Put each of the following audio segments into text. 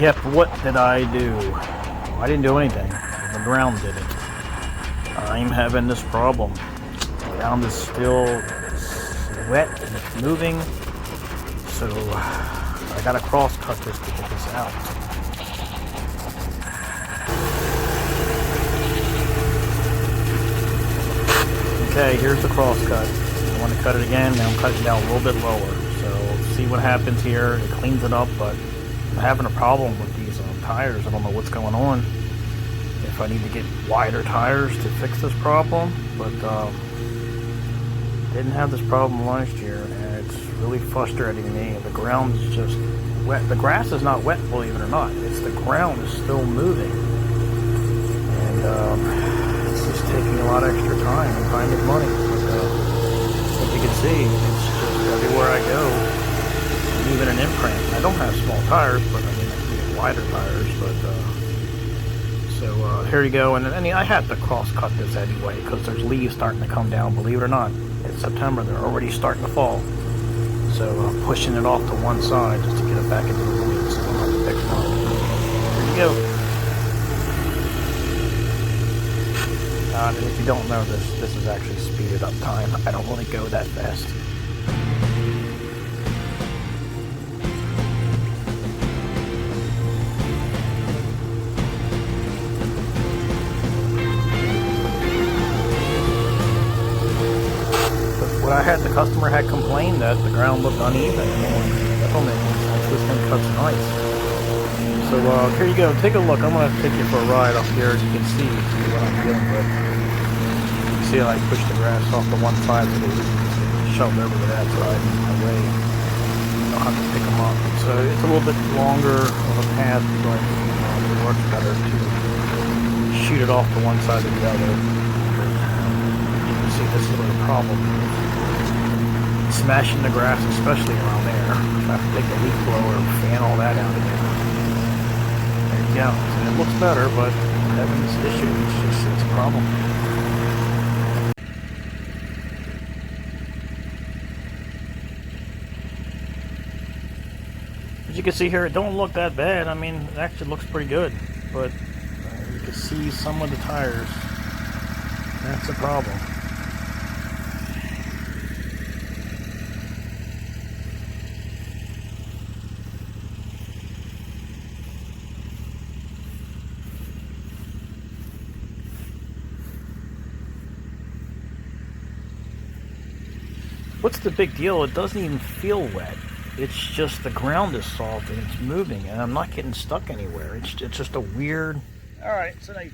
Yep, what did I do? I didn't do anything. The ground did it. I'm having this problem. The ground is still wet and it's moving. So I gotta cross cut this to get this out. Okay, here's the cross cut. I want to cut it again. Now I'm cutting down a little bit lower. So see what happens here. It cleans it up, but I'm having a problem with these tires. I don't know what's going on. If I need to get wider tires to fix this problem, but didn't have this problem last year, and it's really frustrating me. The ground is just wet. The grass is not wet, believe it or not. It's the ground is still moving, and it's just taking a lot of extra time, and time is money. But as you can see, it's just everywhere I go, leaving an imprint. I don't have small tires, but I mean I can get wider tires. But so here you go. And I had to cross cut this anyway because there's leaves starting to come down. Believe it or not, it's September. They're already starting to fall. So pushing it off to one side just to get it back into the leaves. So I don't have to pick them up. Here you go. And if you don't know this is actually speeded up time. I don't really go that fast. I had the customer had complained that the ground looked uneven, and that don't make any sense. This thing cuts nice. So here you go. Take a look. I'm gonna take you for a ride up here. As you can see what I'm dealing with. You can see how I push the grass off the one side so they shoved over to that side away. I don't have to pick them up. So it's a little bit longer of a path, but it works better to shoot it off to one side or the other. You can see this is where the problem is. Smashing the grass, especially around there. I have to take the leaf blower and fan all that out again. There you go. So it looks better, but having this issue, it's a problem. As you can see here, it don't look that bad. I mean, it actually looks pretty good, but you can see some of the tires. That's a problem. What's the big deal? It doesn't even feel wet. It's just the ground is soft and it's moving, and I'm not getting stuck anywhere. It's just a weird... Alright, so they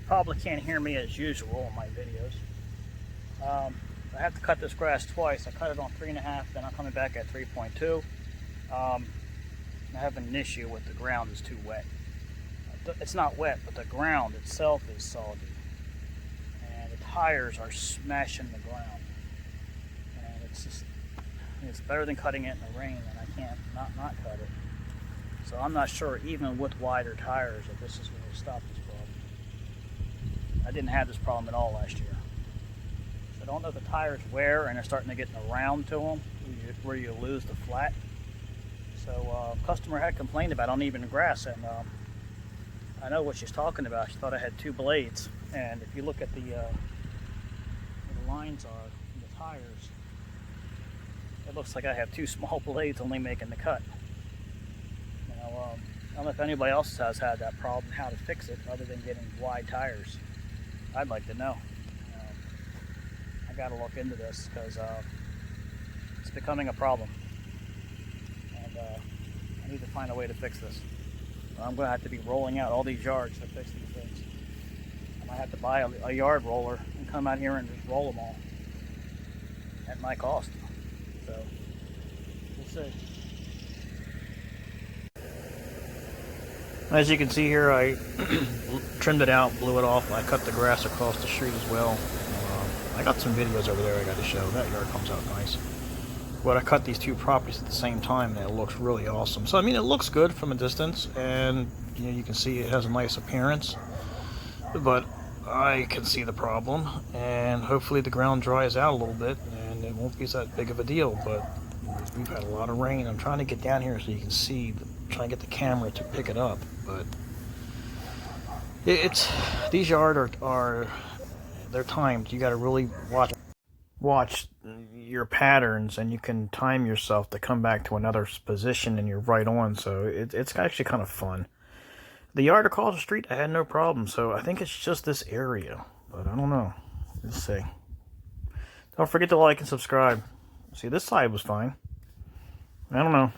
probably can't hear me as usual in my videos. I have to cut this grass twice. I cut it on 3.5, then I'm coming back at 3.2. I'm having an issue with the ground is too wet. It's not wet, but the ground itself is soggy. And the tires are smashing the ground. It's better than cutting it in the rain, and I can't not cut it. So I'm not sure, even with wider tires, if this is going to stop this problem. I didn't have this problem at all last year. So I don't know if the tires wear and they're starting to get around to them, where you lose the flat. So customer had complained about uneven grass, and I know what she's talking about. She thought I had two blades, and if you look at where the lines are in the tires, it looks like I have two small blades only making the cut. You know, I don't know if anybody else has had that problem, how to fix it, other than getting wide tires. I'd like to know. I got to look into this because it's becoming a problem, and I need to find a way to fix this. I'm going to have to be rolling out all these yards to fix these things. I might have to buy a yard roller and come out here and just roll them all at my cost. So, we'll see. As you can see here, I trimmed it out, blew it off. I cut the grass across the street as well. I got some videos over there I got to show. That yard comes out nice. But I cut these two properties at the same time, and it looks really awesome. So I mean, it looks good from a distance, and you can see it has a nice appearance. But I can see the problem, and hopefully the ground dries out a little bit, and it won't be that big of a deal. But we've had a lot of rain. I'm trying to get down here so you can see try and get the camera to pick it up, but it's these yards are they're timed. You got to really watch your patterns, and you can time yourself to come back to another position, and you're right on. So it's actually kind of fun. The yard across the street, I had no problem. So I think it's just this area, but I don't know. Let's see. Don't forget to like and subscribe. See, this side was fine. I don't know.